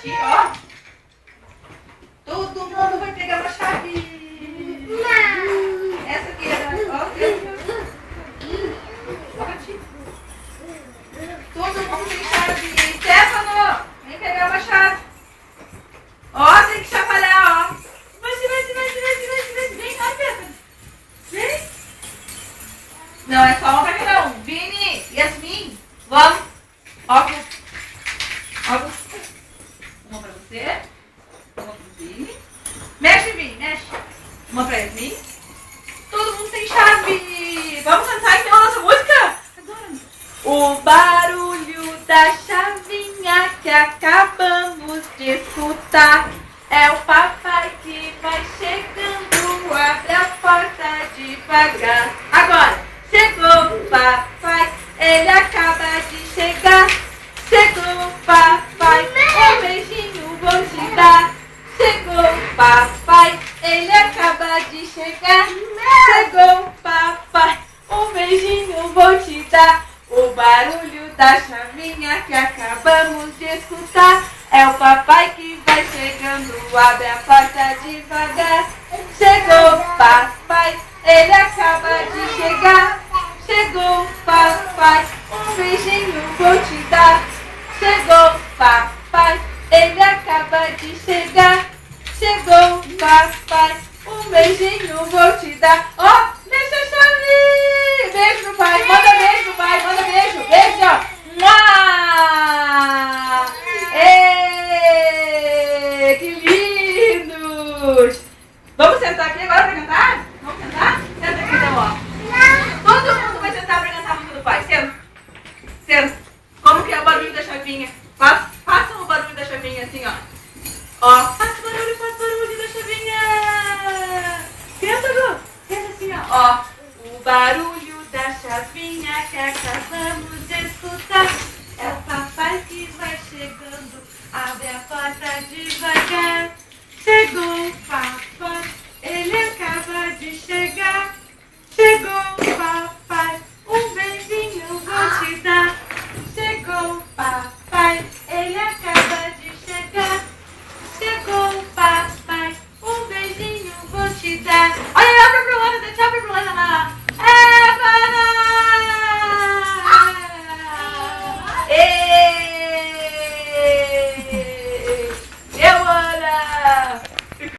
ti, ó. Todo mundo vai pegar uma chave. Essa aqui é da... Ó, ó pra ti. Todo mundo tem chave. Stefano, vem pegar uma chave. Ó, tem que chacoalhar, ó. Vai. Vem, vai, Stefano. Vem. Não, é só uma pra mim, não. Vini, Yasmin, vamos. Ó, uma pra você. Uma pro Vini. Mexe, Vini, mexe. Uma pra Yasmin. Todo mundo tem chave. Vamos cantar então a nossa música? Adoro. O barulho da chavinha que acabamos de escutar é o papai que vai chegando. Abre a porta devagar. Agora. Chegou o papai, ele acaba de chegar. Chegou o papai, um beijinho vou te dar. Chegou o papai, ele acaba de chegar. Chegou o papai, um beijinho vou te dar. O barulho da chavinha que acabamos de escutar é o papai que vai chegando. Abre a porta devagar. Chegou o papai, ele acaba de chegar. Chegou o papai, um beijinho vou te dar. Chegou o papai, ele acaba de chegar. Chegou o papai, um beijinho vou te dar. Ó, deixa a chave. Beijo no pai, manda beijo no pai, manda beijo. Beijo, ó. Mua! Ê, que lindos. Vamos sentar aqui agora pra cantar? Vamos cantar? Senta aqui então, ó. Todo mundo vai sentar pra cantar a música do pai. Senta. Senta. Como que é o barulho da chavinha? Faça o barulho da chavinha assim, ó. Ó. Faça barulho da chavinha. Senta, Gu. Senta assim, ó. Ó. O barulho da chavinha que acabamos de